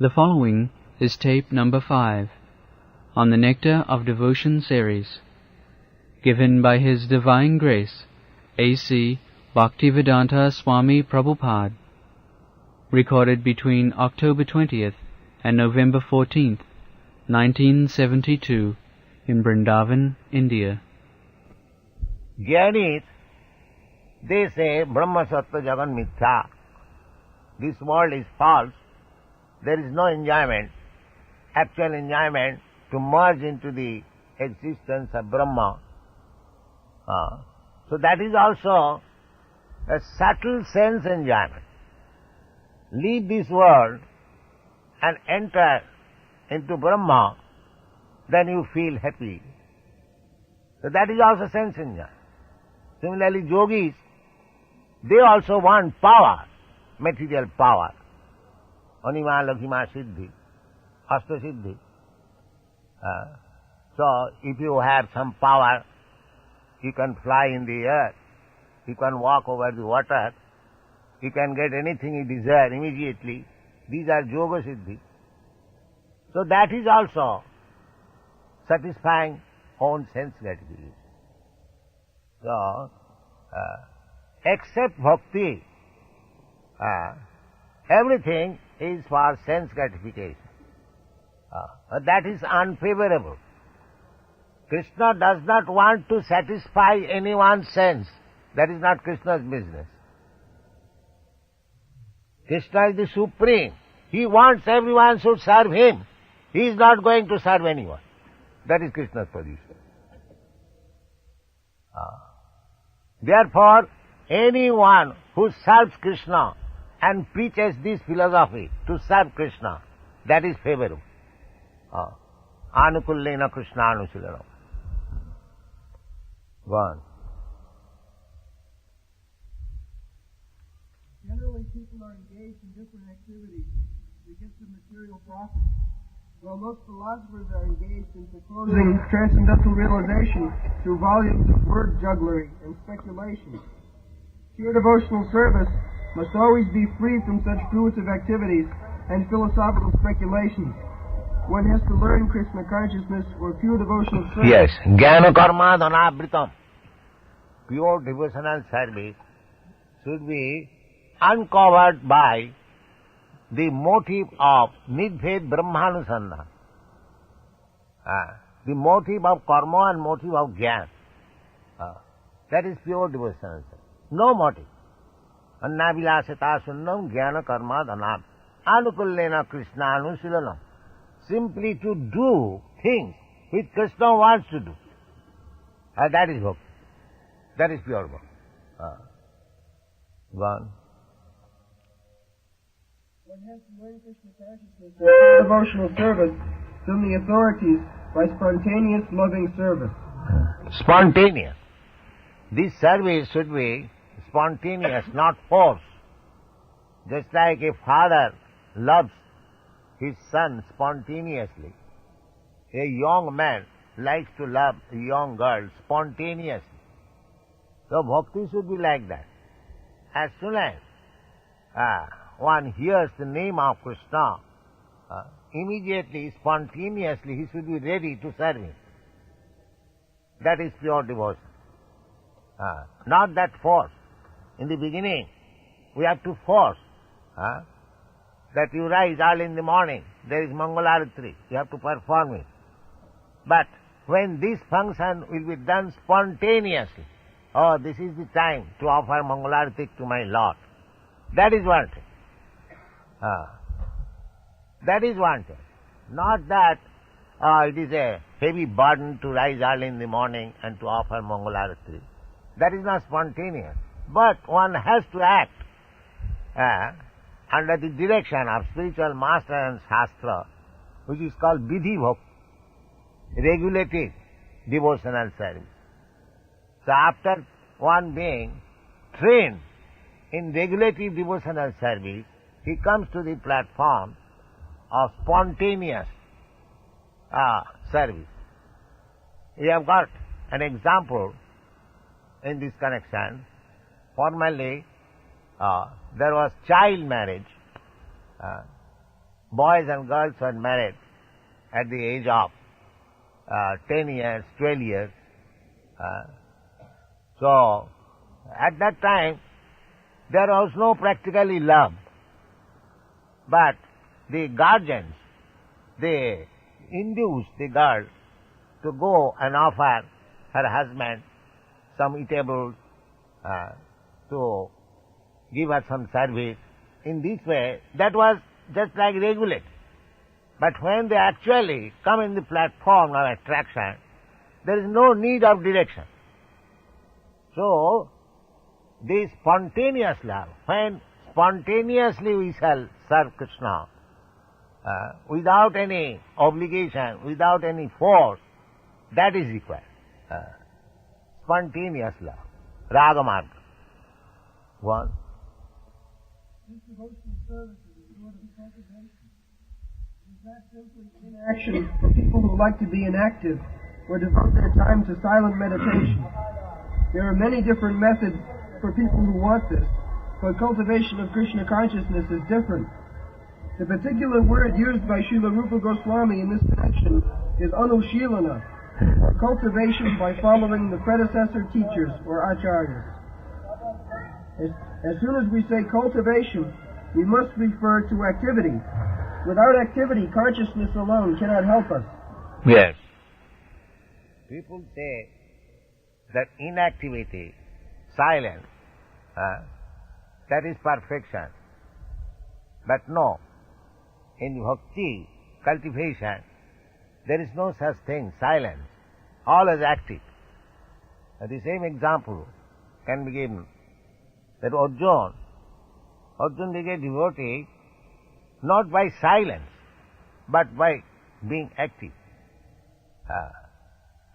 The following is tape number 5 on the Nectar of Devotion series, given by His Divine Grace, A.C. Bhaktivedanta Swami Prabhupada, recorded between October 20th and November 14th, 1972, in Vrindavan, India. Jainis, they say Brahma Sattva Jagan Mithya. This world is false. There is no enjoyment, actual enjoyment to merge into the existence of Brahma. So that is also a subtle sense enjoyment. Leave this world and enter into Brahma, then you feel happy. So that is also sense enjoyment. Similarly, yogis, they also want power, material power. Anima, Lakhima, Siddhi, Asta Siddhi. So, if you have some power, you can fly in the air, you can walk over the water, you can get anything you desire immediately. These are Yoga Siddhi. So that is also satisfying own sense gratification. So, except bhakti, everything is for sense gratification. That is unfavorable. Krishna does not want to satisfy anyone's sense. That is not Krishna's business. Krishna is the supreme. He wants everyone should serve him. He is not going to serve anyone. That is Krishna's position. Therefore, anyone who serves Krishna and preaches this philosophy to serve Krishna, that is favorable. Anukullena Krishna Anusilanam. Go on. Generally, people are engaged in different activities to get the material profit, while most philosophers are engaged in proposing transcendental realization through volumes of word jugglery and speculation. Pure devotional service must always be free from such fruitive activities and philosophical speculations. One has to learn Krishna consciousness or pure devotional service. Yes, Jnana Karma Dhanavritam. Pure devotional service should be uncovered by the motive of Nidbhed Brahmanusandhana. The motive of karma and motive of jnana. That is pure devotional service. No motive. Annavilasata sunnam jnana karma dhanam. Anukullena Krishna anusilanam. Simply to do things which Krishna wants to do. That is bhakti. That is pure bhakti. Go on. One has to learn Krishna consciousness or pure devotional service from the authorities by spontaneous loving service. Spontaneous. This service should be spontaneous, not forced. Just like a father loves his son spontaneously, a young man likes to love a young girl spontaneously. So bhakti should be like that. As soon as one hears the name of Krishna, immediately, spontaneously, he should be ready to serve him. That is pure devotion. Not that force. In the beginning, we have to force that you rise early in the morning, there is Mangalarati, you have to perform it. But when this function will be done spontaneously, oh, this is the time to offer Mangalarati to my Lord, that is wanted. That is wanted. Not that it is a heavy burden to rise early in the morning and to offer Mangalarati. That is not spontaneous. But one has to act under the direction of spiritual master and shastra, which is called vidhi bhakti, regulated devotional service. So after one being trained in regulative devotional service, he comes to the platform of spontaneous service. We have got an example in this connection. Formerly, there was child marriage. boys and girls were married at the age of 10 years, 12 years. So, at that time, there was no practically love. But the guardians, they induced the girl to go and offer her husband some eatables, to give her some service. In this way, that was just like regulated. But when they actually come in the platform of attraction, there is no need of direction. So, this spontaneous love, when spontaneously we shall serve Krishna, without any obligation, without any force, that is required. Spontaneous love, raga marga. One. This devotional service is a sort of cultivation. It is not simply inaction for people who like to be inactive or devote their time to silent meditation. There are many different methods for people who want this, but cultivation of Krishna consciousness is different. The particular word used by Srila Rupa Goswami in this connection is anushilana, or cultivation by following the predecessor teachers or acharyas. As soon as we say cultivation, we must refer to activity. Without activity, consciousness alone cannot help us. Yes. People say that inactivity, silence, that is perfection. But no, in bhakti, cultivation, there is no such thing, silence. Always active. The same example can be given that Arjun became devotee not by silence, but by being active.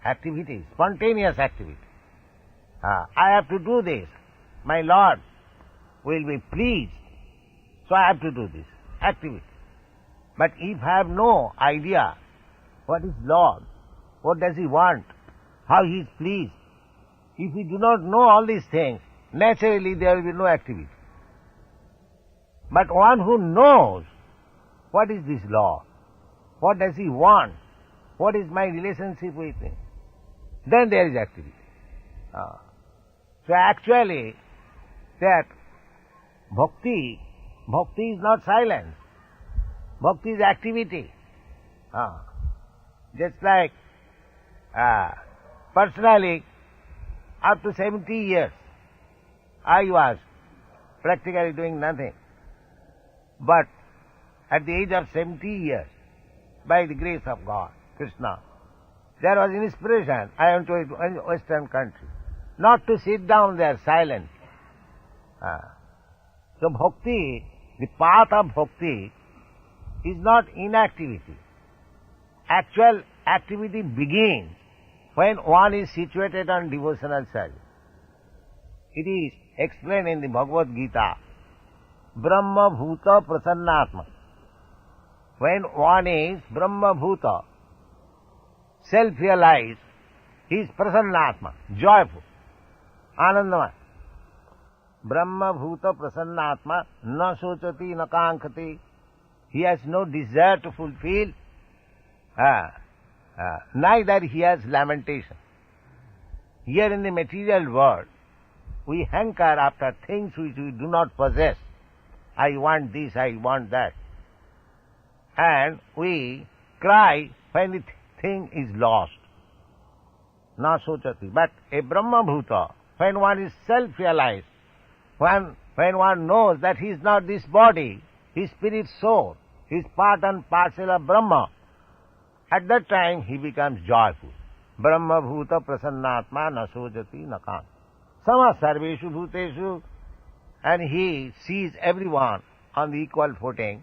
Activity, spontaneous activity. I have to do this. My Lord will be pleased, so I have to do this. Activity. But if I have no idea what is Lord, what does He want, how He is pleased, if we do not know all these things, naturally there will be no activity. But one who knows what is this Lord, what does He want, what is my relationship with Him, then there is activity. So actually, that bhakti is not silence. Bhakti is activity. Just like, personally, up to 70 years, I was practically doing nothing. But at the age of 70 years, by the grace of God, Krishna, there was an inspiration. I went to a Western country, not to sit down there silent. So bhakti, the path of bhakti, is not inactivity. Actual activity begins when one is situated on devotional service. It is explained in the Bhagavad Gita, Brahma Bhuta Prasannatma. When one is Brahma Bhuta, self-realized, he is Prasannatma, joyful, Anandamaya. Brahma Bhuta Prasannatma, na sochati na kankhati. He has no desire to fulfill, neither he has lamentation. Here in the material world, we hanker after things which we do not possess. I want this, I want that. And we cry when the thing is lost. Na sochati. But a Brahma Bhuta, when one is self-realized, when one knows that he is not this body, his spirit soul, he is part and parcel of Brahma, at that time he becomes joyful. Brahma Bhuta Prasannatma na sojati na kam. Sama sarveshu bhuteshu, and he sees everyone on the equal footing,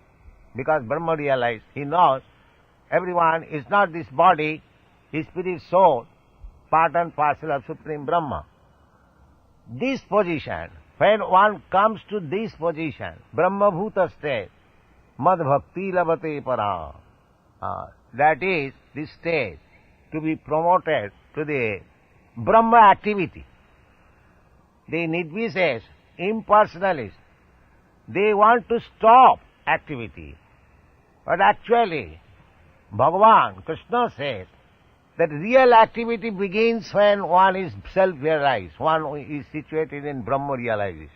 because Brahma realized, he knows everyone is not this body, his spirit soul, part and parcel of Supreme Brahma. This position, when one comes to this position, Brahma Bhuta state, Mad Bhakti Labate Para, that is the stage to be promoted to the Brahma activity. The Nidvishesh, impersonalists, they want to stop activity. But actually, Bhagavan, Krishna says that real activity begins when one is self-realized, one is situated in Brahma realization.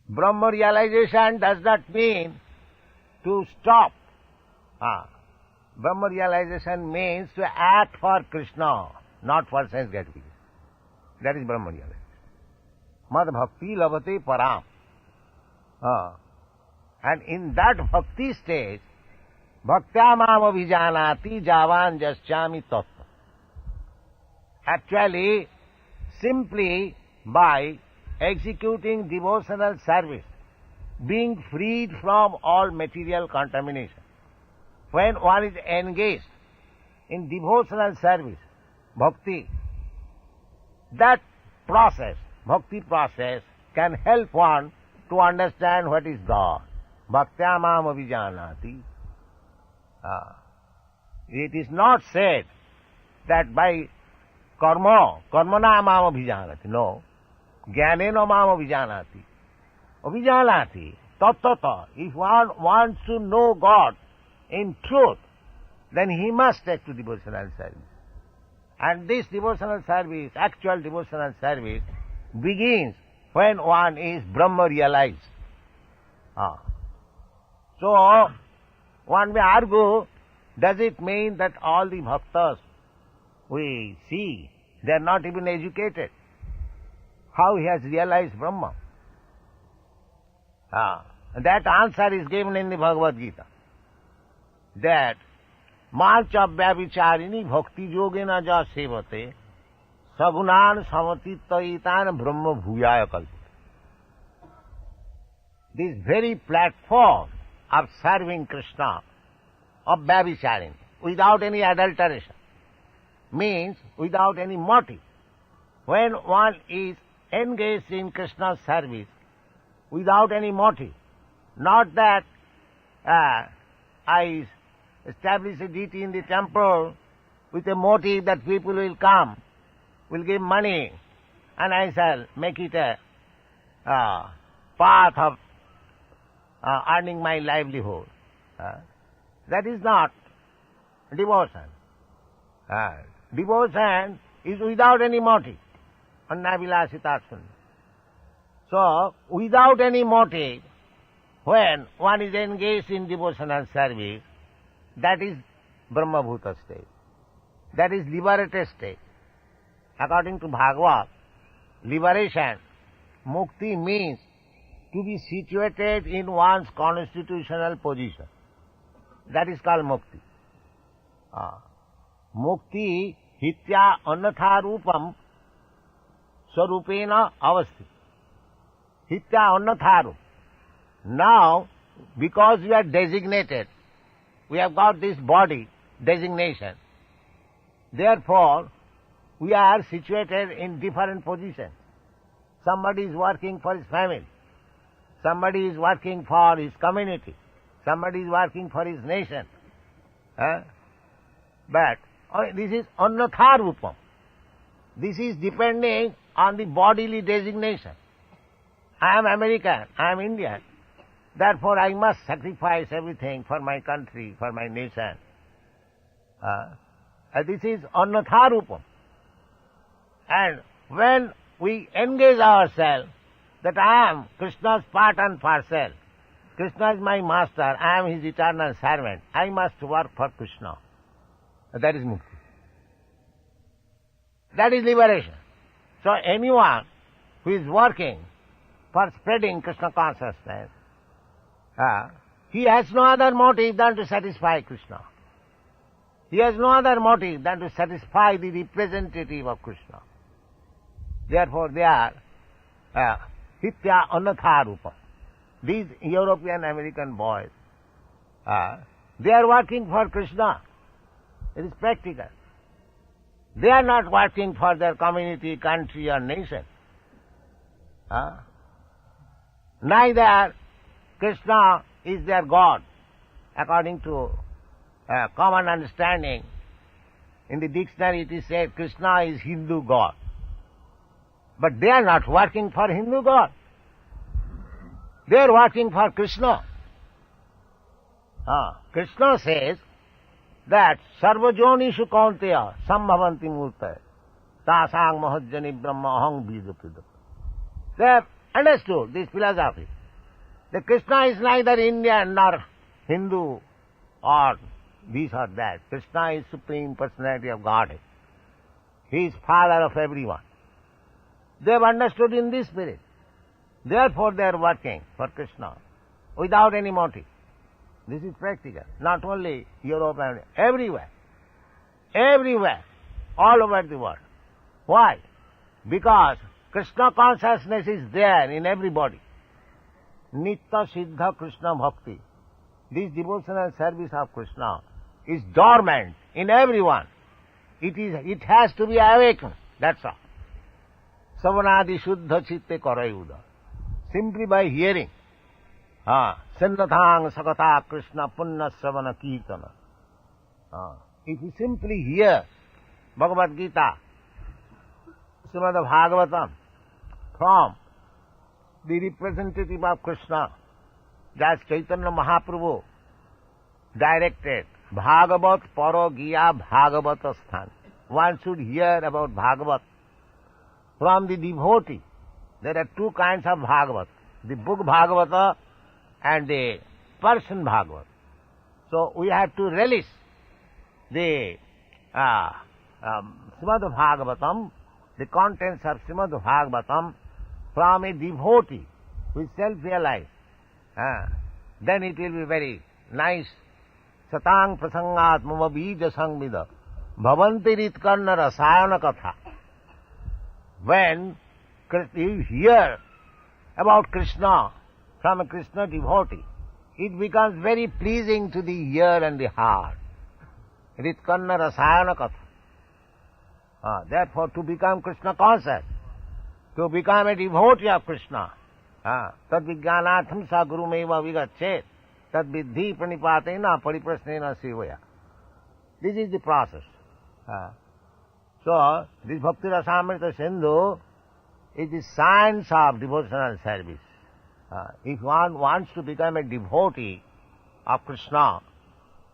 Brahma realization does not mean to stop. Brahma realization means to act for Krishna, not for sense gratification. That is Brahma realization. Mad bhakti lavate param. And in that bhakti stage, bhaktya mam abhijanati javan jasyami tattva. Actually, simply by executing devotional service, being freed from all material contamination. When one is engaged in devotional service, bhakti, that process, bhakti process, can help one to understand what is God. Bhaktya mam abhijanati. It is not said that by karmana mam abhijanati. No. Jnanena mam abhijanati. Abhijanati. Tattata. If one wants to know God in truth, then he must take to devotional service. And this devotional service, actual devotional service, begins when one is Brahma realized. So, one may argue, does it mean that all the bhaktas we see, they are not even educated? How he has realized Brahma? That answer is given in the Bhagavad Gita. That Mancha Vyavicharini Bhakti Yogena Ja Sevate Sagunan Samatittaitan Brahma Bhuyaya Kalpita. This very platform of serving Krishna, of Vyavicharini, without any adulteration, means without any motive. When one is engaged in Krishna's service without any motive, not that I establish a deity in the temple with a motive that people will come, will give money, and I shall make it a path of earning my livelihood. That is not devotion. Devotion is without any motive. Annavilasitasun. So, without any motive, when one is engaged in devotional service, that is Brahma-bhuta state. That is liberated state. According to Bhagavad, liberation, mukti, means to be situated in one's constitutional position. That is called mukti. Mukti hitya annatha rupam sarupena avasti. Hitya annatha rup. Now, because we are designated, we have got this body designation, therefore, we are situated in different positions. Somebody is working for his family. Somebody is working for his community. Somebody is working for his nation. But this is annatha rupam. This is depending on the bodily designation. I am American, I am Indian. Therefore, I must sacrifice everything for my country, for my nation. This is annatha rupam. And when we engage ourselves that I am Krishna's part and parcel, Krishna is my master, I am his eternal servant, I must work for Krishna. That is mukti. That is liberation. So anyone who is working for spreading Krishna consciousness, he has no other motive than to satisfy Krishna. He has no other motive than to satisfy the representative of Krishna. Therefore they are hitya annatha rupa. These European American boys, they are working for Krishna. It is practical. They are not working for their community, country or nation. Neither Krishna is their God, according to common understanding. In the dictionary it is said Krishna is Hindu God. But they are not working for Hindu God. They are working for Krishna. Krishna says that sarvajonishu kaunteya sambhavanti murtaya tasang mahajjani brahma aham bidapidap. They have understood this philosophy. That Krishna is neither Indian nor Hindu or this or that. Krishna is Supreme Personality of Godhead. He is Father of everyone. They have understood in this spirit. Therefore they are working for Krishna without any motive. This is practical. Not only Europe and everywhere. Everywhere. All over the world. Why? Because Krishna consciousness is there in everybody. Nitya Siddha Krishna Bhakti. This devotional service of Krishna is dormant in everyone. It has to be awakened. That's all. Savanadi Shuddha Chitte Karayuda. Simply by hearing. Sannathang Sakata Krishna Punna Savana Kirtana. If you simply hear Bhagavad Gita, Srimad Bhagavatam, from the representative of Krishna, that's Chaitanya Mahaprabhu, directed Bhagavat Parogiya Bhagavata Sthan. One should hear about Bhagavat from the devotee. There are two kinds of Bhagavat, the book Bhagavata and the person Bhagavat. So we have to relish the Srimad Bhagavatam, the contents of Srimad Bhagavatam from a devotee who is self-realized. Then it will be very nice. Satang prasangat mama bija sangvida bhavanti ritkarna rasayana katha. When you hear about Krishna from a Krishna devotee, it becomes very pleasing to the ear and the heart. Ritkarna rasayana katha. Therefore, to become Krishna conscious, to become a devotee of Krishna, tad vijnanatham sa gurumeva vigachet, tad vidhi pranipatena pariprasnena sevaya. This is the process. So, this Bhakti Rasamrita Sindhu is the science of devotional service. If one wants to become a devotee of Krishna,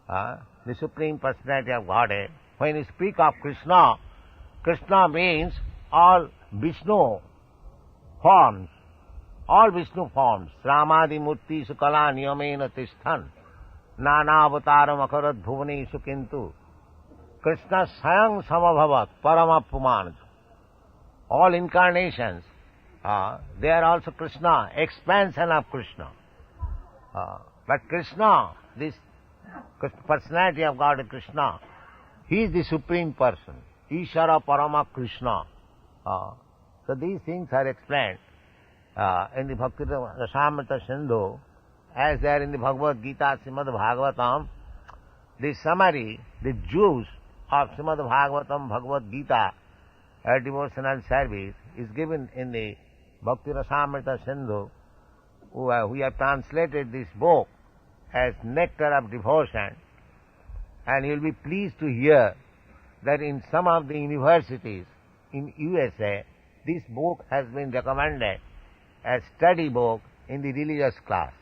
the Supreme Personality of Godhead, when you speak of Krishna, Krishna means all Vishnu forms, Ramadi Murti Sukala Niyamena Tishthan, Nana Avataram Akarat Bhuvani Sukintu, Krishna Sayang Samabhavat Paramapumanaj. All incarnations, they are also Krishna, expansion of Krishna. But Krishna, this personality of God Krishna, He is the Supreme Person, Ishara Parama Krishna. So these things are explained in the Bhakti Rasamrita Sindhu, as they are in the Bhagavad Gita, Srimad Bhagavatam. The summary, the juice of Srimad Bhagavatam, Bhagavad Gita, a devotional service, is given in the Bhakti Rasamrita Sindhu. We have translated this book as Nectar of Devotion, and you will be pleased to hear that in some of the universities in USA, this book has been recommended as study book in the religious class.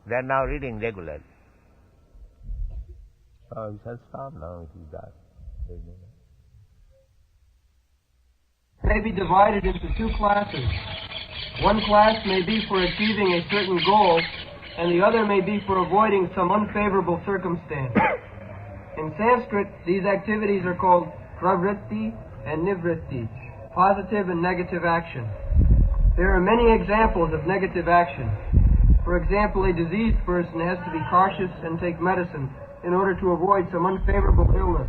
They are now reading regularly. We shall stop now if you that. May be divided into two classes. One class may be for achieving a certain goal, and the other may be for avoiding some unfavorable circumstance. In Sanskrit, these activities are called pravritti and nivritti, positive and negative action. There are many examples of negative action. For example, a diseased person has to be cautious and take medicine in order to avoid some unfavorable illness.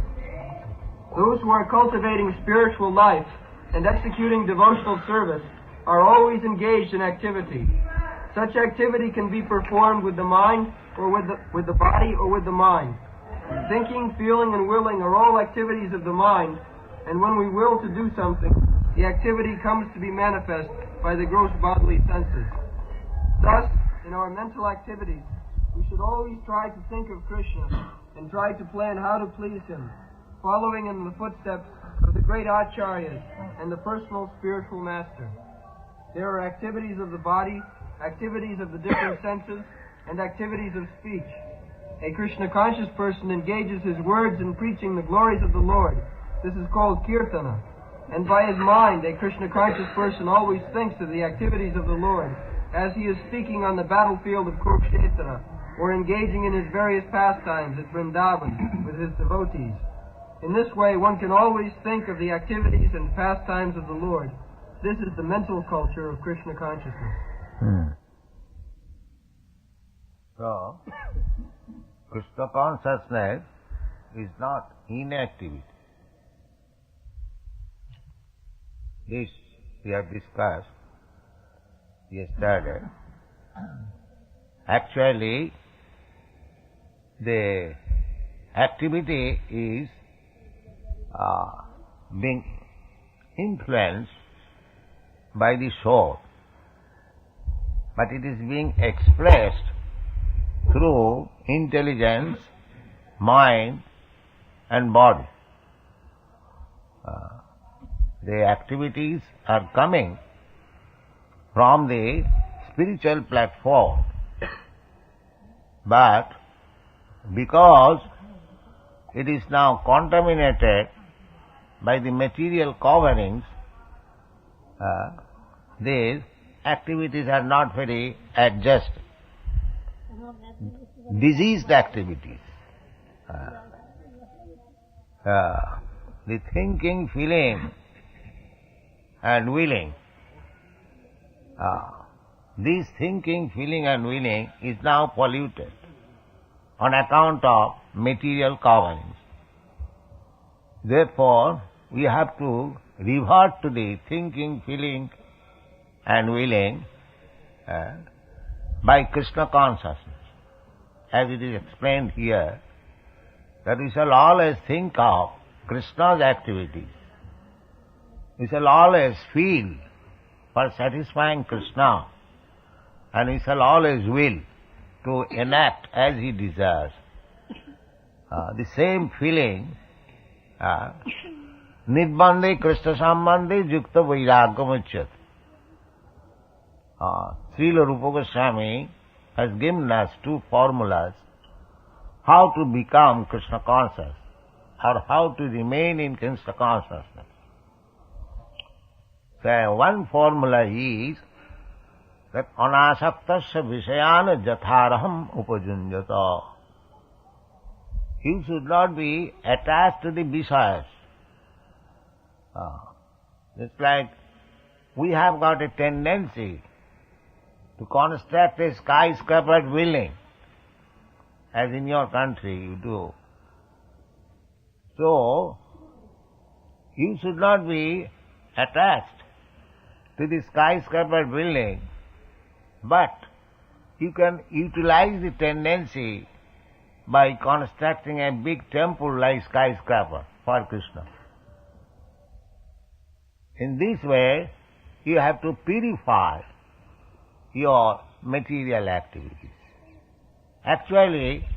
Those who are cultivating spiritual life and executing devotional service are always engaged in activity. Such activity can be performed with the mind or with the body or with the mind. Thinking, feeling, and willing are all activities of the mind, and when we will to do something, the activity comes to be manifest by the gross bodily senses. Thus, in our mental activities, we should always try to think of Krishna and try to plan how to please Him, following in the footsteps of the great Acharyas and the personal spiritual master. There are activities of the body, activities of the different senses, and activities of speech. A Krishna-conscious person engages his words in preaching the glories of the Lord. This is called kirtana. And by his mind, a Krishna-conscious person always thinks of the activities of the Lord as he is speaking on the battlefield of Kurukshetra or engaging in his various pastimes at Vrindavan with his devotees. In this way, one can always think of the activities and pastimes of the Lord. This is the mental culture of Krishna consciousness. So, Krishna consciousness is not inactivity. This we have discussed yesterday. Actually, the activity is being influenced by the soul, but it is being expressed through intelligence, mind and body. The activities are coming from the spiritual platform, but because it is now contaminated by the material coverings, these activities are not very adjusted. Diseased activities. The thinking, feeling and willing. This thinking, feeling and willing is now polluted on account of material coverings. Therefore, we have to revert to the thinking, feeling and willing by Krishna consciousness. As it is explained here, that we shall always think of Krishna's activities. We shall always feel for satisfying Krishna, and we shall always will to enact as he desires. The same feeling, Nirbandhe Krishna Sambandhe Yukta Vairagam Uchyat. Srila Rupa Goswami has given us two formulas how to become Krishna conscious or how to remain in Krishna consciousness. So one formula is that anasaktasya vishayana jatharaham upajunjata. You should not be attached to the Vishayas. It's like we have got a tendency to construct a skyscraper building, as in your country you do. So, you should not be attached to the skyscraper building, but you can utilize the tendency by constructing a big temple like skyscraper for Krishna. In this way, you have to purify your material activities. Actually,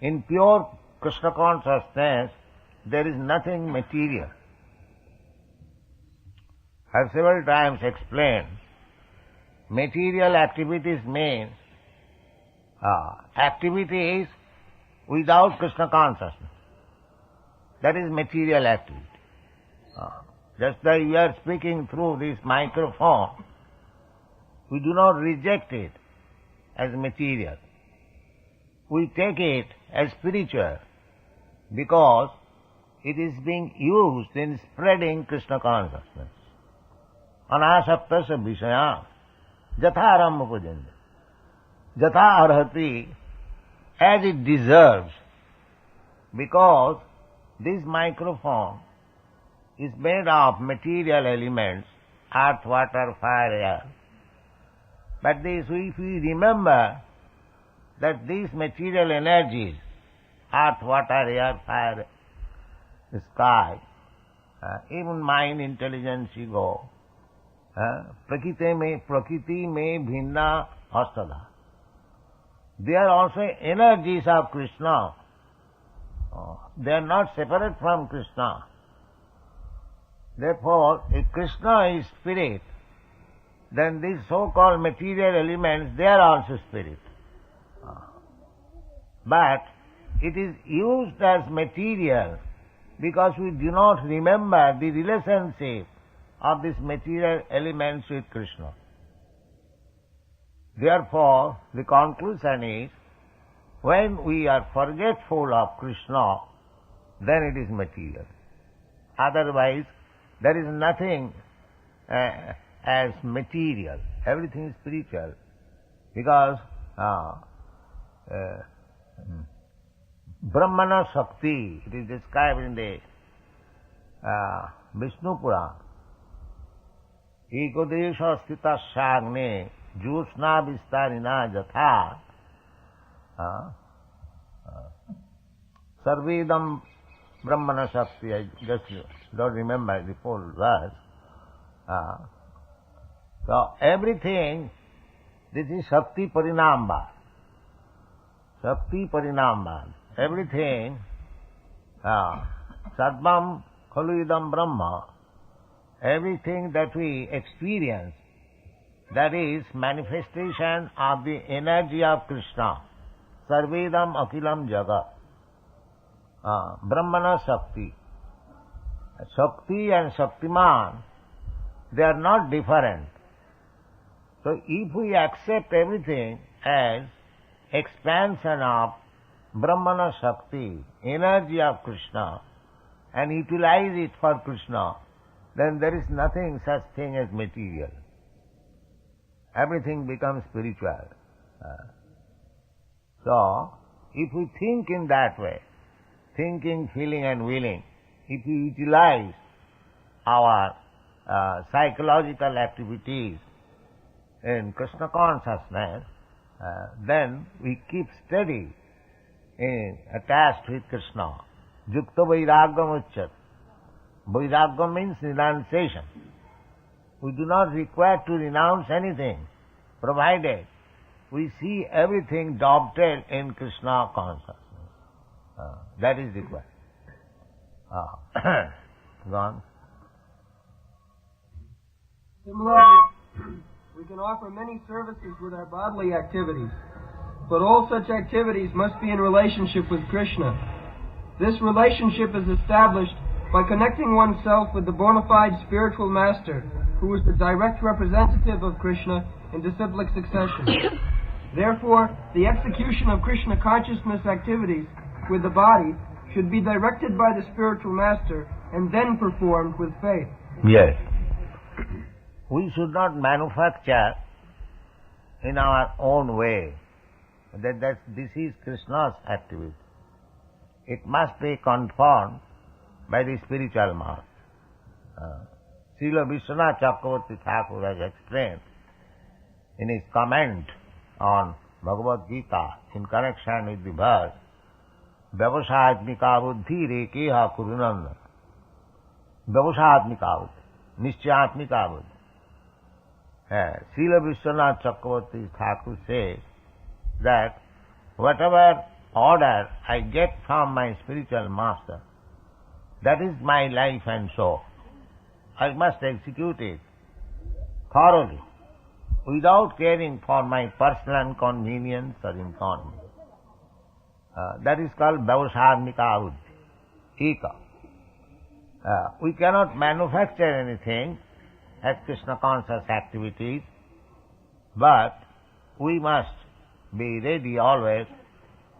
in pure Krishna consciousness, there is nothing material. I have several times explained, material activities means activities without Krishna consciousness. That is material activity. Just like we are speaking through this microphone, we do not reject it as material. We take it as spiritual because it is being used in spreading Krishna consciousness. Anasaktasya vishaya jatharam upajanda. Jatha arhati, as it deserves, because this microphone is made of material elements, earth, water, fire, air. But this, if we remember that these material energies, earth, water, air, fire, sky, even mind, intelligence, ego, prakriti mein bhinna astada. They are also energies of Krishna. They are not separate from Krishna. Therefore, if Krishna is spirit, then these so-called material elements, they are also spirit. But it is used as material because we do not remember the relationship of these material elements with Krishna. Therefore, the conclusion is, when we are forgetful of Krishna, then it is material. Otherwise, there is nothing as material. Everything is spiritual. Because Brahmana Shakti, it is described in the Vishnu Purana. Ekodesha sthita shagne jyosna vistarina jatha sarvedam Brahmana Shakti. I just don't remember the full verse. So everything, this is Shakti Parinamba. Shakti Parinamba. Everything, Sarvam Khalu Idam Brahma, everything that we experience, that is manifestation of the energy of Krishna. Sarvedam Akilam Jagat. Brahmana Shakti. Shakti and Shaktiman, they are not different. So if we accept everything as expansion of Brahmana Shakti, energy of Krishna, and utilize it for Krishna, then there is nothing such thing as material. Everything becomes spiritual. So, if we think in that way, thinking, feeling and willing, if we utilize our psychological activities in Krishna consciousness, then we keep steady attached with Krishna. Yukta vairagam uchyat. Vairagam means renunciation. We do not require to renounce anything, provided we see everything dovetailed in Krishna consciousness. That is required. Gone. Similarly, we can offer many services with our bodily activities, but all such activities must be in relationship with Krishna. This relationship is established by connecting oneself with the bona fide spiritual master, who is the direct representative of Krishna in disciplic succession. Therefore, the execution of Krishna consciousness activities with the body should be directed by the spiritual master and then performed with faith. Yes. We should not manufacture in our own way that this is Krishna's activity. It must be confirmed by the spiritual master. Srila Vishwanath Chakravarti Thakur has explained in his comment on Bhagavad Gita in connection with the verse Vyavasatmika buddhi rekeha kurunanda. Vyavasatmika buddhi, Nischyatmika buddhi. Srila Vishwanath Chakravarti Thakur says that whatever order I get from my spiritual master, that is my life and soul. I must execute it thoroughly, without caring for my personal convenience or inconvenience. That is called Vyavasatmika buddhi, Eka. We cannot manufacture anything as Krishna conscious activities, but we must be ready always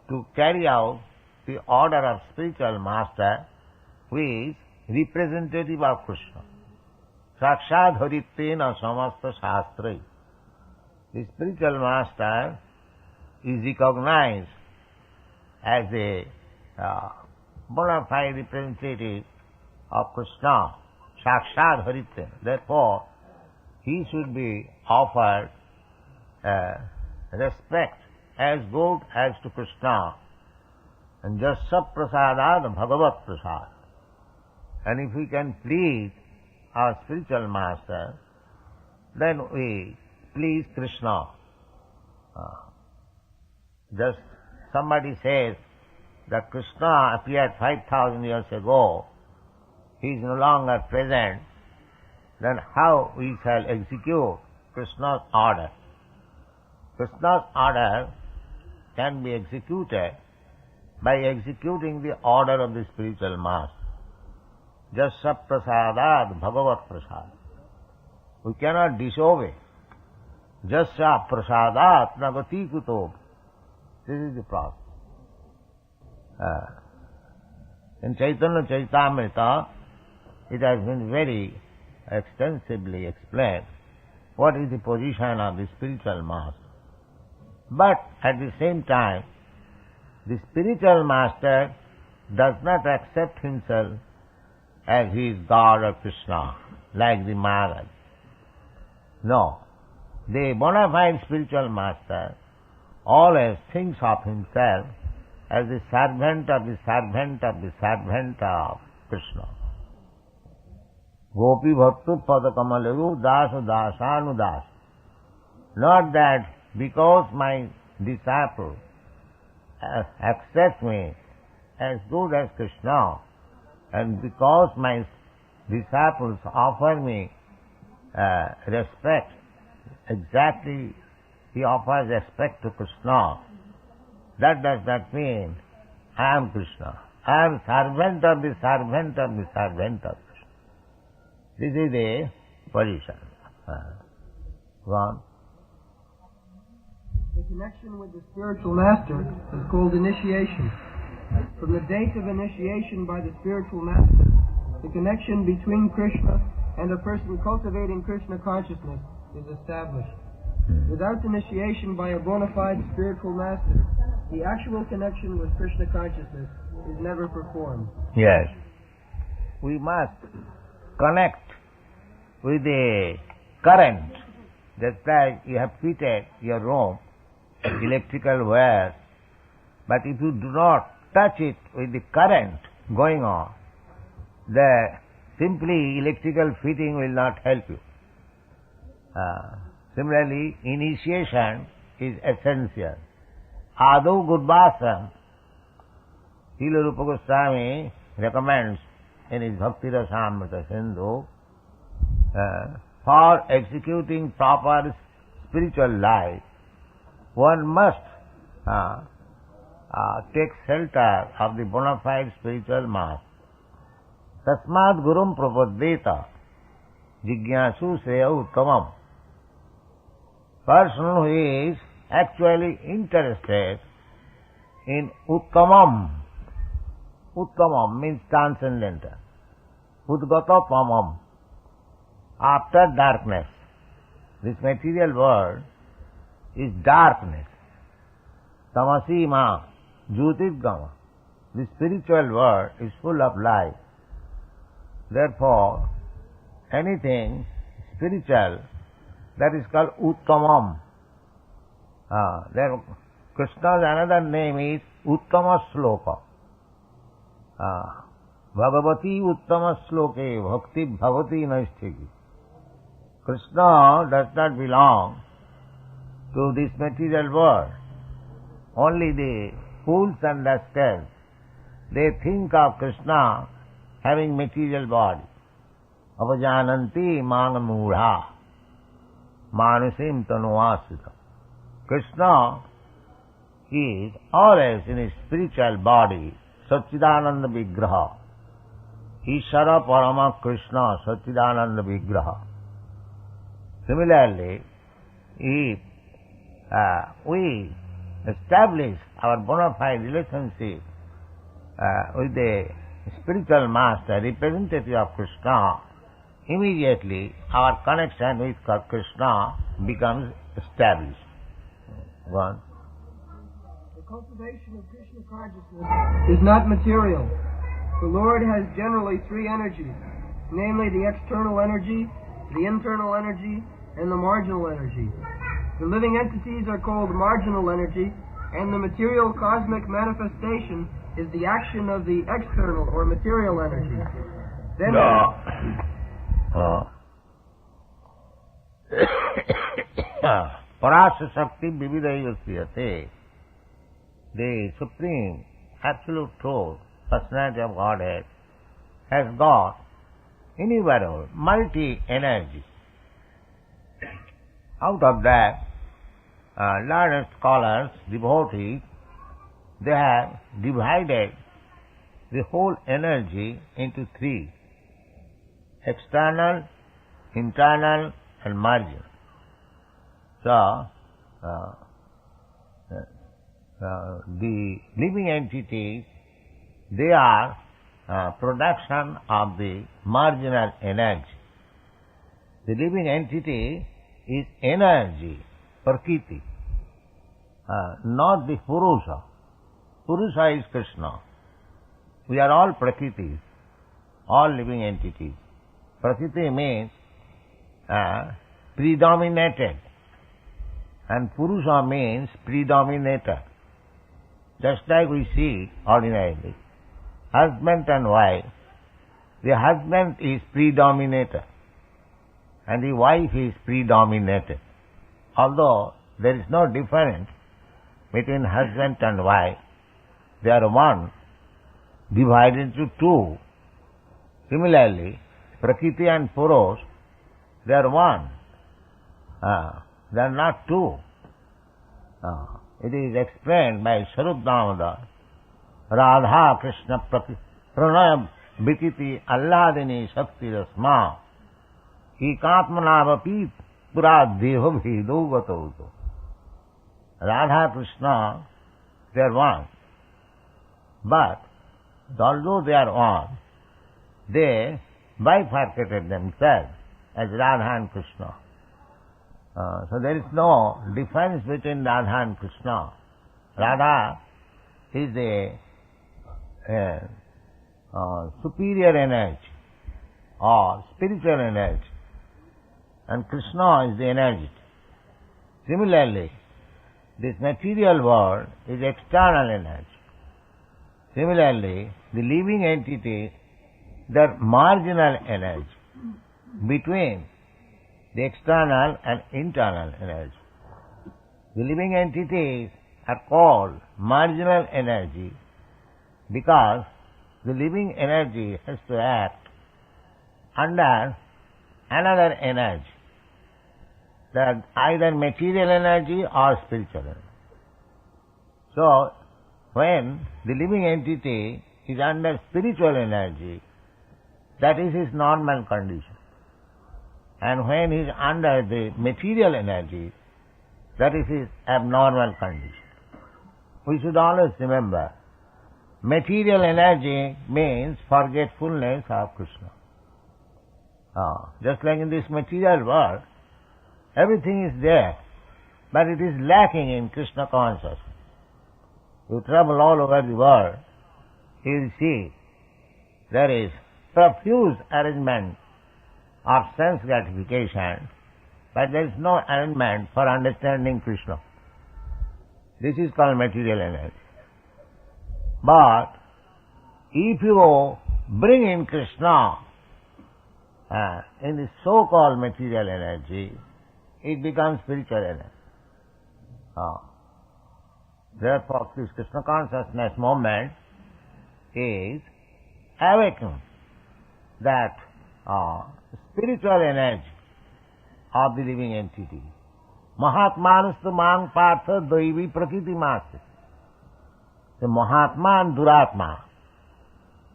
to carry out the order of spiritual master, who is representative of Krishna. Sakshad haritvena samasta shastra. The spiritual master is recognized as a bona fide representative of Krishna, Sakshad haritvena. Therefore, he should be offered respect as good as to Krishna, and just saprasadad bhagavat prasad. And if we can please our spiritual master, then we please Krishna. Just somebody says that Krishna appeared 5,000 years ago, he is no longer present, then how we shall execute Krishna's order? Krishna's order can be executed by executing the order of the spiritual master. Jasya prasadat bhagavat prasad. We cannot disobey. Jasya prasadat nagati kuto. This is the process. In Chaitanya Charitamrita, it has been very extensively explained what is the position of the spiritual master. But at the same time, the spiritual master does not accept himself as he is God or Krishna, like the Maharaj. No. The bona fide spiritual master always thinks of himself as the servant of the servant of the servant of Krishna. Gopi bhattu pada kamalaru dasa dasanu das. Not that because my disciple accepts me as good as Krishna, and because my disciples offer me respect, exactly he offers respect to Krishna, that does not mean I am Krishna. I am servant of the servant of the servant of Krishna. This is the position. Go on. The connection with the spiritual master is called initiation. From the date of initiation by the spiritual master, the connection between Krishna and a person cultivating Krishna consciousness is established. Without initiation by a bona fide spiritual master, the actual connection with Krishna consciousness is never performed. Yes. We must connect with the current. Just like you have fitted your room, electrical wires, but if you do not touch it with the current going on, the simply electrical fitting will not help you. Similarly, initiation is essential. Adu Gurvasam, Srila Rupa Goswami recommends in his Bhakti-Rasamrita Sindhu, for executing proper spiritual life, one must take shelter of the bona fide spiritual master. Tasmad gurum prapaddeta jigyasu sreya uttamam. Person who is actually interested in uttamam. Uttamam means transcendental. Udgata pamam. After darkness. This material world is darkness. Tamasi ma jyotirgama. The spiritual world is full of light. Therefore, anything spiritual, that is called uttamam. Then Krishna's another name is Uttama Sloka. Bhagavati Uttama Sloke Bhakti Bhavati Naisthiki. Krishna does not belong to this material world. Only the fools understand. They think of Krishna having material body. Avajananti manamudha manusim tanuasita. Krishna is always in his spiritual body, Satchidananda Vigraha. Ishara Parama Krishna Satchidananda Vigraha. Similarly, if we establish our bona fide relationship with the spiritual master, representative of Krishna, immediately our connection with Krishna becomes established. One. The cultivation of Krishna consciousness is not material. The Lord has generally three energies, namely the external energy, the internal energy, and the marginal energy. The living entities are called marginal energy, and the material cosmic manifestation is the action of the external or material energy. Then Parasya Shakti Vividayasiyate. The Supreme Absolute Truth, Personality of Godhead, has got innumerable multi-energy. Out of that, learned scholars, devotees, they have divided the whole energy into three: external, internal and marginal. So, the living entities, they are production of the marginal energy. The living entity is energy, Prakriti, not the Purusha. Purusha is Krishna. We are all Prakritis, all living entities. Prakriti means predominated, and Purusha means predominator. Just like we see ordinarily, husband and wife, the husband is predominator and the wife is predominated. Although there is no difference between husband and wife, they are one, divided into two. Similarly, Prakriti and Purush, they are one. They are not two. It is explained by Sarup Damodar, Radha Krishna Pranaya Vikiti Alladini Shakti Rasma Ekatmanavapi Pura Deho Bhido Gatoto. Radha Krishna, they are one. But although they are one, they bifurcated themselves as Radha and Krishna. So there is no difference between Radha and Krishna. Radha is a superior energy or spiritual energy, and Krishna is the energy. Similarly, this material world is external energy. Similarly, the living entities, they are marginal energy between the external and internal energy. The living entities are called marginal energy because the living energy has to act under another energy, that either material energy or spiritual energy. So, when the living entity is under spiritual energy, that is his normal condition. And when he is under the material energy, that is his abnormal condition. We should always remember, material energy means forgetfulness of Krishna. Just like in this material world, everything is there, but it is lacking in Krishna consciousness. You travel all over the world, you will see there is profuse arrangement of sense gratification, but there is no arrangement for understanding Krishna. This is called material energy. But if you bring in Krishna in the so-called material energy, it becomes spiritual energy. Therefore, this Krishna consciousness movement is awakening that spiritual energy of the living entity. Mahatmanastu mang partha daivi prakriti masti. The Mahatma and Duratma.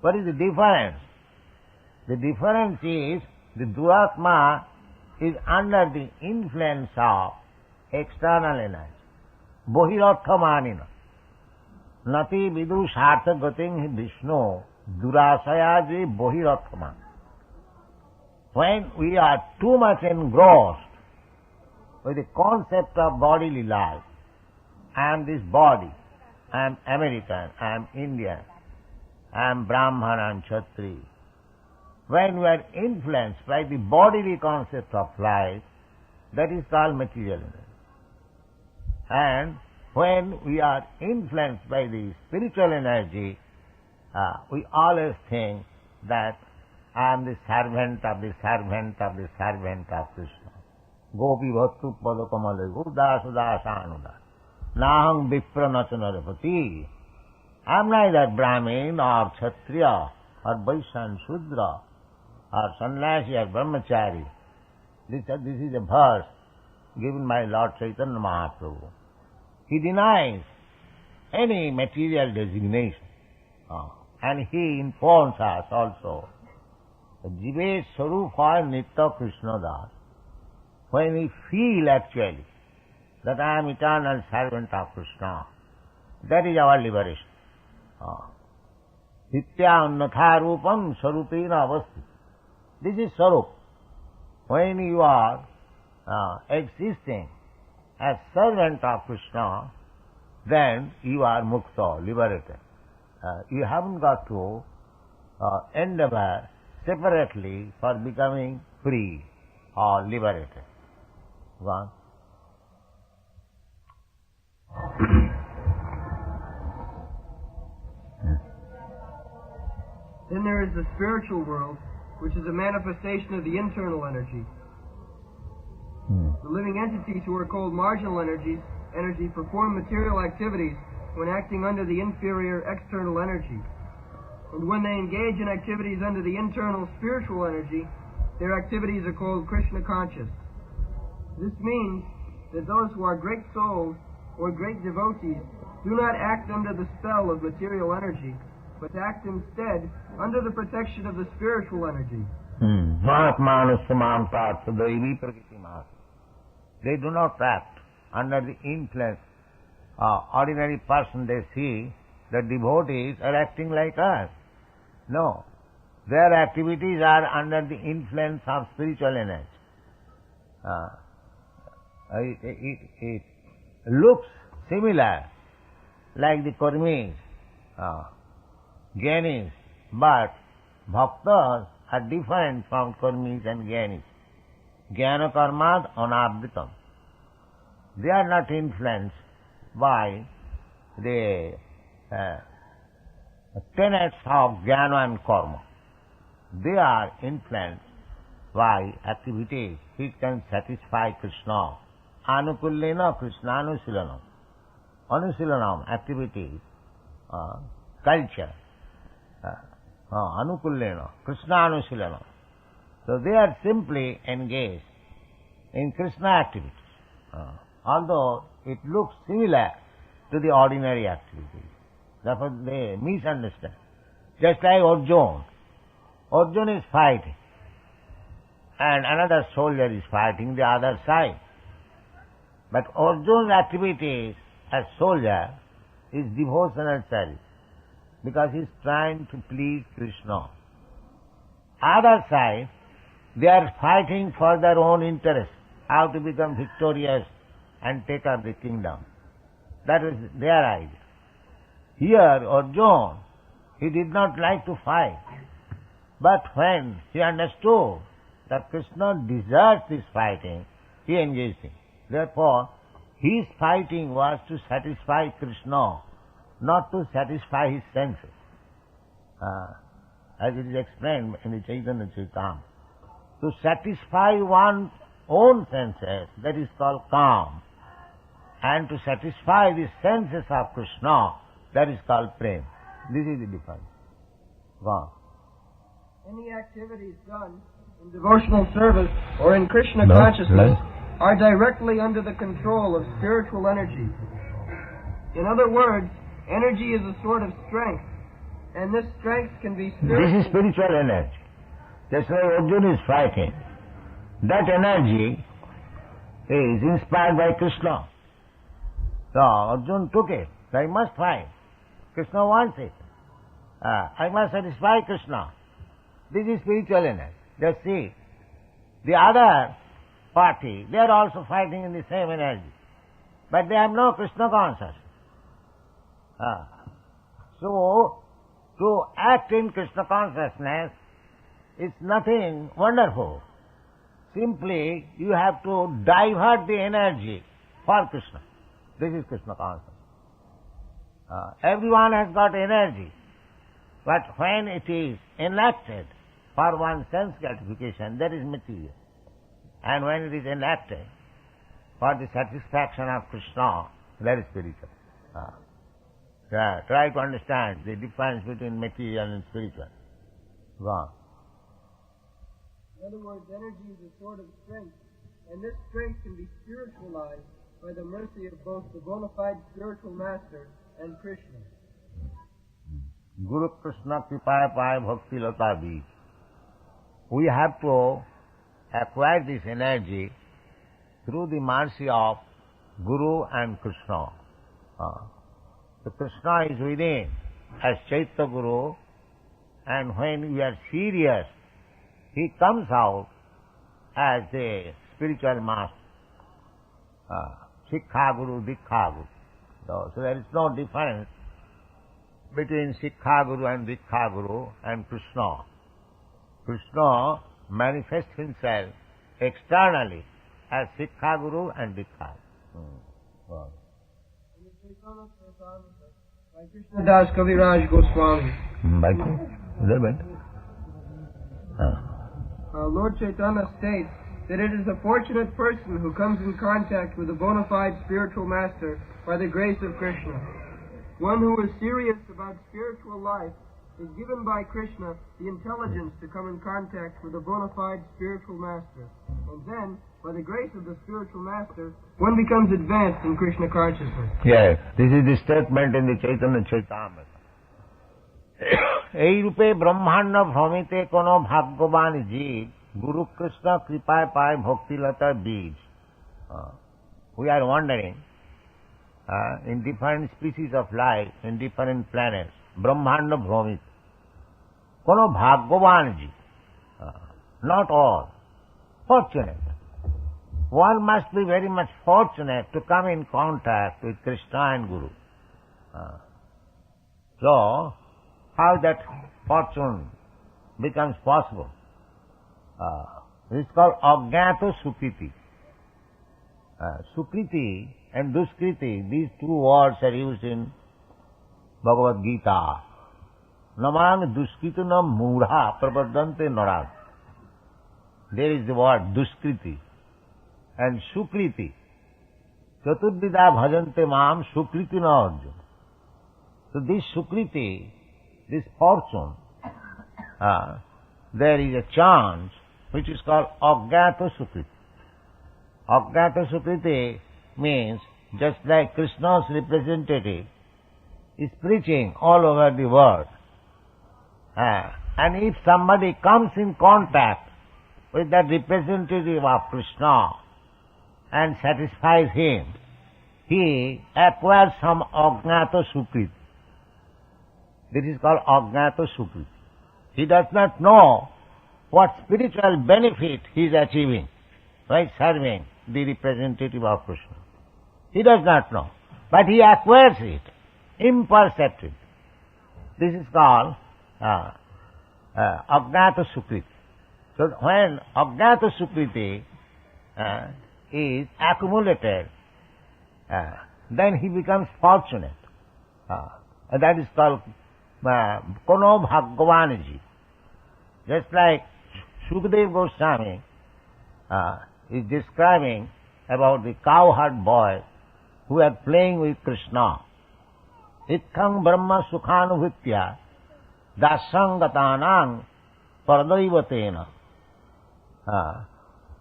What is the difference? The difference is the Duratma is under the influence of external energy. Bohirarthamanina. Nati vidu shartha gating hi Vishnu durasayaji bohirarthaman. When we are too much engrossed with the concept of bodily life, I am this body, I am American, I am Indian, I am Brahman, I am Kshatriya. When we are influenced by the bodily concept of life, that is called material energy. And when we are influenced by the spiritual energy, we always think that I am the servant of the servant of the servant of Krishna. Gopi bhattu padakamale udas udasanudas. Naham vipra nachanarapati. I am neither Brahmin or Kshatriya or Vaishya Shudra or Sannyasi or Brahmachari. This is a verse given by Lord Chaitanya Mahaprabhu. He denies any material designation. And he informs us also, Jive Sarupa Nitya Krishna Das, when we feel actually that I am eternal servant of Krishna, that is our liberation. Nitya Annatha Rupam Sarupena Avasti. This is Sarup. When you are existing as servant of Krishna, then you are mukta, liberated. You haven't got to endeavor separately for becoming free or liberated. One. Then there is the spiritual world, which is a manifestation of the internal energy. The living entities who are called marginal energy perform material activities when acting under the inferior external energy. And when they engage in activities under the internal spiritual energy, their activities are called Krishna conscious. This means that those who are great souls or great devotees do not act under the spell of material energy, but act instead under the protection of the spiritual energy. They do not act under the influence. Ordinary person, they see that devotees are acting like us. No. Their activities are under the influence of spiritual energy. It looks similar like the karmis, jnanis, but bhaktas are different from karmis and jnanis. Jnana karmad anabditam. They are not influenced by the tenets of jnana and karma. They are influenced by activities which can satisfy Krishna. Anukullena Krishnanusilanam. Anusilanam, activities, culture. Anukullena Krishnanusilanam. So they are simply engaged in Krishna activities. Although it looks similar to the ordinary activities. Therefore they misunderstand. Just like Arjuna. Arjuna is fighting, and another soldier is fighting the other side. But Arjuna's activities as soldier is devotional service, because he is trying to please Krishna. Other side, they are fighting for their own interest, how to become victorious and take up the kingdom. That is their idea. Here, Arjuna, he did not like to fight. But when he understood that Krishna deserves this fighting, he engaged in. Therefore, his fighting was to satisfy Krishna, not to satisfy his senses. As it is explained in the Chaitanya Charitamrita. To satisfy one's own senses, that is called kam. And to satisfy the senses of Krishna, that is called prem. This is the difference. Wow. Any activities done in devotional service or in Krishna consciousness are directly under the control of spiritual energy. In other words, energy is a sort of strength, and this strength can be spiritual. This is spiritual energy. Just like Arjuna is fighting. That energy is inspired by Krishna. So Arjuna took it. I must fight. Krishna wants it. I must satisfy Krishna. This is spiritual energy. Just see, the other party, they are also fighting in the same energy. But they have no Krishna consciousness. So, to act in Krishna consciousness is nothing wonderful. Simply, you have to divert the energy for Krishna. This is Krishna consciousness. Everyone has got energy, but when it is enacted for one's sense gratification, that is material. And when it is enacted for the satisfaction of Krishna, that is spiritual. Try to understand the difference between material and spiritual. Go on. In other words, energy is a sort of strength, And this strength can be spiritualized by the mercy of both the bona fide spiritual master and Krishna. Guru Krishna Kripaya Paya Bhakti Lata Bij. We have to acquire this energy through the mercy of Guru and Krishna. So Krishna is within as Chaitya Guru, and when we are serious, he comes out as the spiritual master. Sikha Guru, Dikha Guru. So there is no difference between Sikha Guru and Dikha Guru and Krishna. Krishna manifests himself externally as Sikha Guru and Dikha Guru. By Krishna Das Kaviraj Goswami. Lord Chaitanya states that it is a fortunate person who comes in contact with a bona fide spiritual master by the grace of Krishna. One who is serious about spiritual life is given by Krishna the intelligence to come in contact with a bona fide spiritual master. And then, by the grace of the spiritual master, one becomes advanced in Krishna consciousness. Yes, this is the statement in the Chaitanya Chaitamrita. এই রূপে ব্রহ্মাণ্ড ভ্রমিতে কোন ভাগ্যবান জীব গুরু কৃষ্ণ কৃপায় পায় ভক্তিলতা বীজ. We are wandering in different species of life, in different planets. ব্রহ্মাণ্ড ভ্রমিত. কোন ভাগ্যবান জীব. Not all. Fortunate. One must be very much fortunate to come in contact with Krishna and Guru. So, how that fortune becomes possible? This is called Ajnato Sukriti. Sukriti and Duskriti, these two words are used in Bhagavad Gita. Namang Duskritina Mudha Prabhadante Narad. There is the word Duskriti and Sukriti. Chaturvida Bhajante Mam Sukriti na Arjuna. So this Sukriti, this fortune, there is a chance which is called Ajnato Sukriti. Ajnato Sukriti means just like Krishna's representative is preaching all over the world. And if somebody comes in contact with that representative of Krishna and satisfies him, he acquires some Ajnato Sukriti. This is called Ajnato Sukriti. He does not know what spiritual benefit he is achieving by serving the representative of Krishna. He does not know, but he acquires it imperceptibly. This is called Ajnato Sukriti. So when Ajnato Sukriti is accumulated, then he becomes fortunate. That is called Kono Bhagavanaji. Just like Sukadeva Goswami is describing about the cowherd boy who are playing with Krishna. Ikhang Brahma Sukhanuvitya Dasangatanang Paradaivatena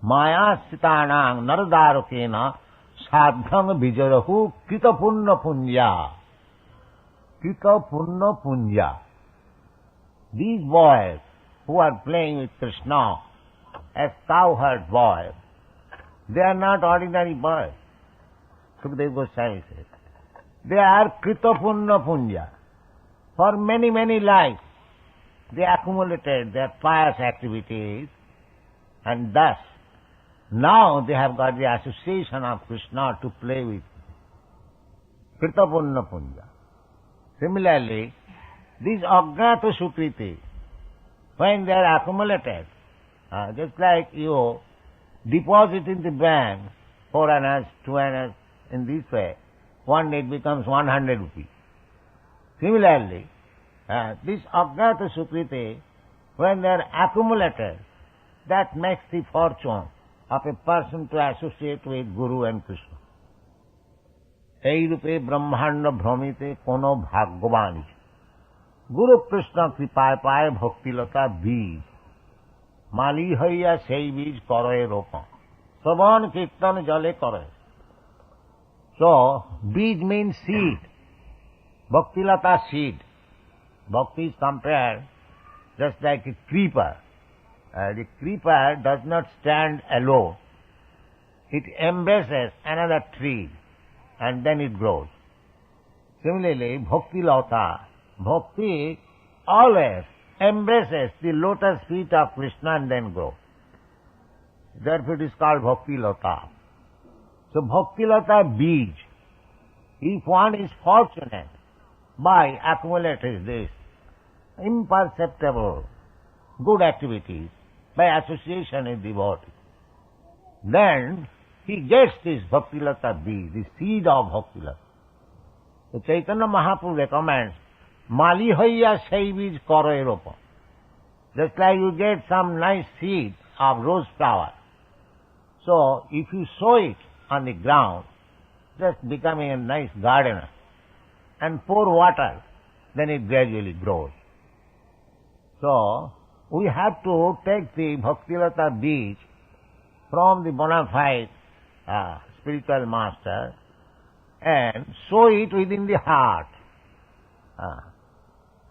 Maya Sitanang Naradarukena Sadhang Vijarahu Kitapunna Punya. Kitapunna Punya. These boys who are playing with Krishna as cowherd boys, they are not ordinary boys. Sukadeva Goswami says. They are Kritapunna Punya. For many, many lives, they accumulated their pious activities, and thus, now they have got the association of Krishna to play with. Kritapunna Punya. Similarly, these Ajnato Sukriti, when they are accumulated, just like you deposit in the bank 4 annas, 2 annas, in this way, one day it becomes 100 rupees. Similarly, this Ajnato Sukriti, when they are accumulated, that makes the fortune of a person to associate with Guru and Krishna. এই রূপে ব্রহ্মাণ্ড ভ্রমিতে কোন ভাগ্যবান গুরু কৃষ্ণ কৃপায় পায় ভক্তিলতা বীজ মালি হইয়া সেই বীজ করয়ে রোপণ. Shravan Kirtan Jale Kare. So, Bij means seed. Bhakti-lata seed. Bhakti is compared just like a creeper. The creeper does not stand alone. It embraces another tree and then it grows. Similarly, Bhakti-lata, Bhakti always embraces the lotus feet of Krishna and then grows. Therefore it is called Bhakti-lata. So Bhakti-lata Bij, if one is fortunate by accumulating this imperceptible good activities by association with devotee, then he gets this Bhakti-lata Bij, the seed of Bhakti-lata. So Chaitanya Mahaprabhu recommends, Mali hoya sei bij karo ropa. Just like you get some nice seed of rose flower. So if you sow it on the ground, just becoming a nice gardener, and pour water, then it gradually grows. So we have to take the Bhakti-lata Bij from the bona fide spiritual master and sow it within the heart.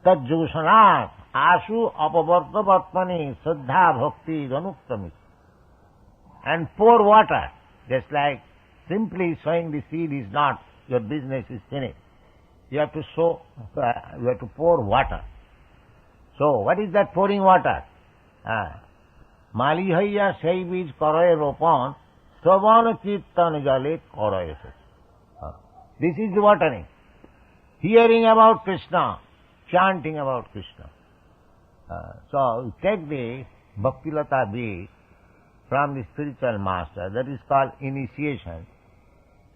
Tajjusanat asu apavartavatmani saddha bhakti dhanuktami. And pour water, just like simply sowing the seed is not, your business is finished. You have to sow, you have to pour water. So, what is that pouring water? Mali hoya sei bij kare ropan, Shravan Kirtan Jale Kare. This is the watering. Hearing about Krishna, chanting about Krishna. So, take the Bhakti-lata Bij from the spiritual master, that is called initiation,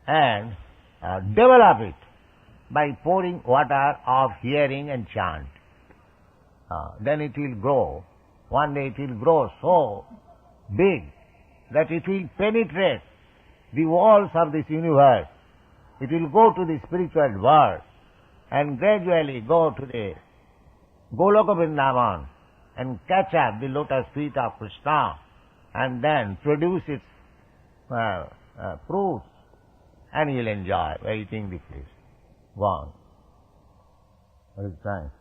and develop it by pouring water of hearing and chant. Then it will grow. One day it will grow so big that it will penetrate the walls of this universe. It will go to the spiritual world and gradually go to the Goloka Vrindavan and catch up the lotus feet of Krishna and then produce its fruits, and you'll enjoy by eating the fish. Go on. What is time?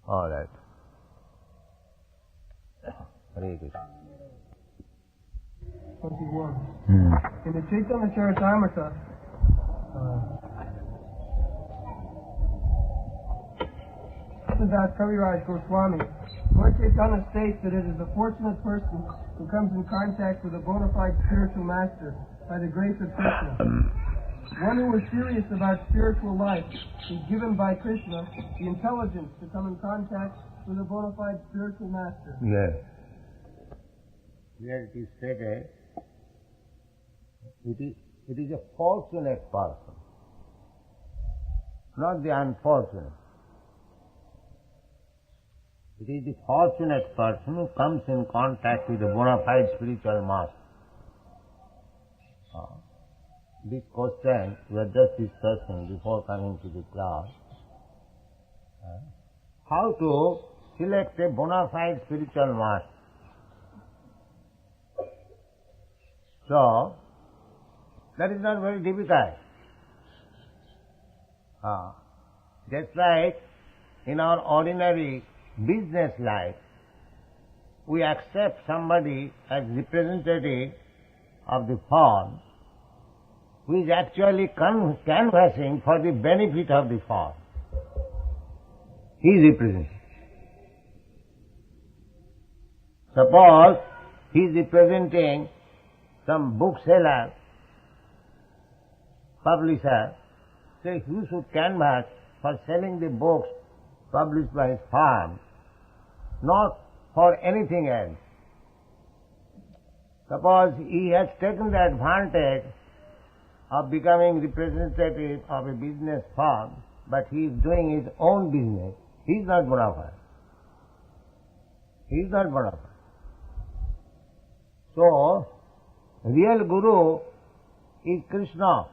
All right. Hare Krishna. 21. In the Chaitanya Charitamrita, Das Kaviraj Goswami, Lord Chaitanya states that it is a fortunate person who comes in contact with a bona fide spiritual master by the grace of Krishna. One who is serious about spiritual life is given by Krishna the intelligence to come in contact with a bona fide spiritual master. Yes. Here it is stated, it is a fortunate person, not the unfortunate. It is the fortunate person who comes in contact with a bona fide spiritual master. This question we are just discussing before coming to the class. How to select a bona fide spiritual master. So, that is not very difficult. Just like in our ordinary business life, we accept somebody as representative of the firm who is actually canvassing for the benefit of the firm. He is representing. Suppose he is representing some bookseller, publisher, say who should canvass for selling the books published by his firm, not for anything else. Suppose he has taken the advantage of becoming representative of a business firm, but he is doing his own business. He is not bona fide. He is not bona fide. So, real Guru is Krishna.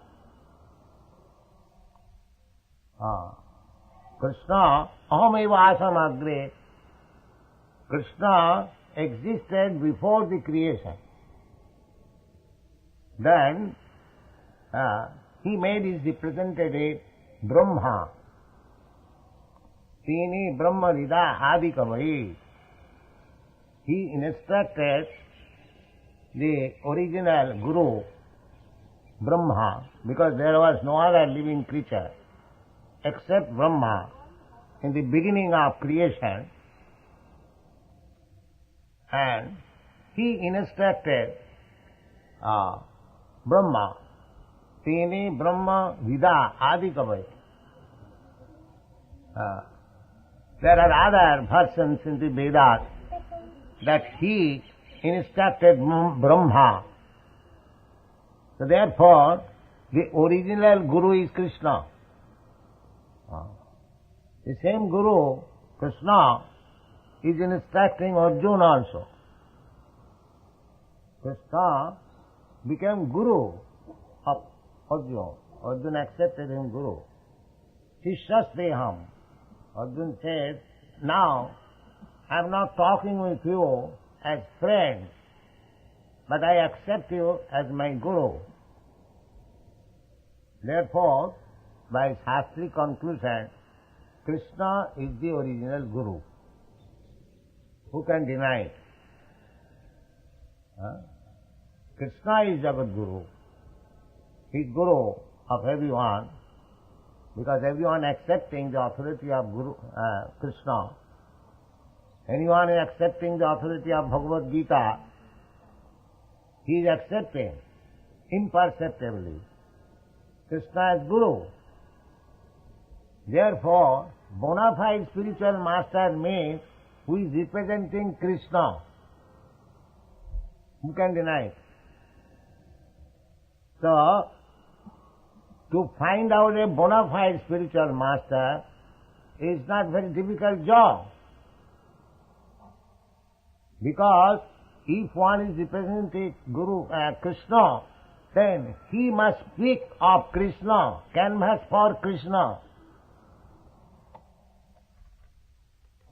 Krishna, aham eva asam agre. Krishna existed before the creation. Then he made his representative Brahma. Tini Brahma Rida Adi Kavai. He instructed the original Guru, Brahma, because there was no other living creature except Brahma in the beginning of creation, and he instructed Brahma, Tini Brahma Vida Adi Kavai. There are other versions in the Vedas that he instructed Brahma. So therefore, the original Guru is Krishna. The same Guru, Krishna, is instructing Arjuna also. Krishna became Guru of Arjuna. Arjuna accepted him Guru. Shishyasteham. Arjuna said, now I am not talking with you as friends, but I accept you as my Guru. Therefore, by Shastri conclusion, Krishna is the original Guru. Who can deny it? Krishna is Jagat Guru. He is Guru of everyone, because everyone accepting the authority of Guru Krishna. Anyone is accepting the authority of Bhagavad Gita, he is accepting imperceptibly Krishna as Guru. Therefore, bona fide spiritual master means who is representing Krishna. Who can deny it? So, to find out a bona fide spiritual master is not very difficult job. Because if one is representing Guru Krishna, then he must speak of Krishna, canvas for Krishna.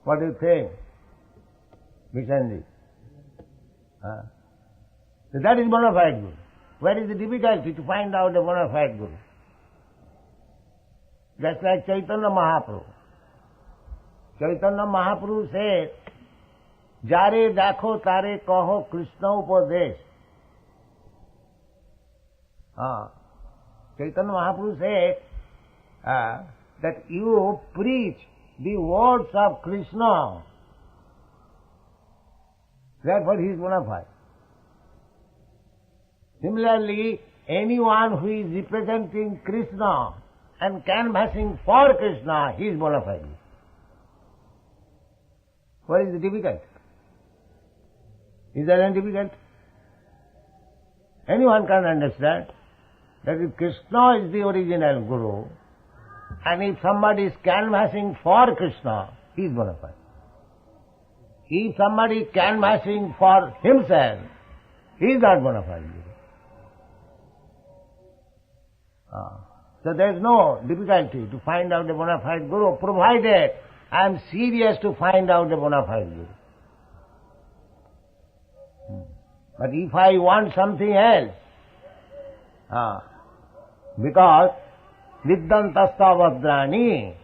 What do you think, Vishanji? So that is bona fide Guru. Where is the difficulty to find out a bona fide Guru? Just like Chaitanya Mahaprabhu. Chaitanya Mahaprabhu said, Jare dakho tare kaho Krishna upadesh. Chaitanya Mahaprabhu said that you preach the words of Krishna. Therefore he is bona fide. Similarly, anyone who is representing Krishna and canvassing for Krishna, he is bona fide. What is the difficulty? Is there any difficulty? Anyone can understand that if Krishna is the original Guru, and if somebody is canvassing for Krishna, he is bona fide. If somebody is canvassing for himself, he is not bona fide Guru. So there is no difficulty to find out a bona fide Guru, provided I am serious to find out a bona fide Guru. But if I want something else, because Viddantasta Vadrani,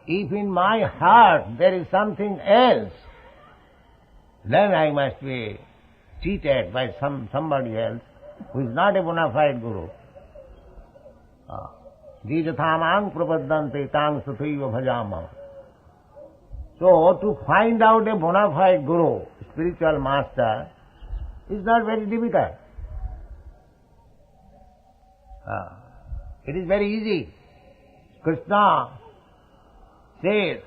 if in my heart there is something else, then I must be cheated by somebody else who is not a bona fide Guru. Jijathamang prapaddante tang suthaiva bhajama. So, to find out a bona fide Guru, spiritual master, is not very difficult. It is very easy. Krishna says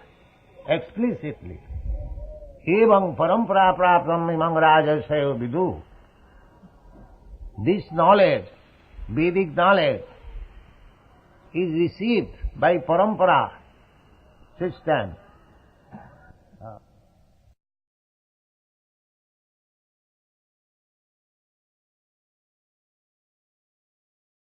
explicitly, Evam parampara praptam imam rajasayo vidu. This knowledge, Vedic knowledge, is received by parampara system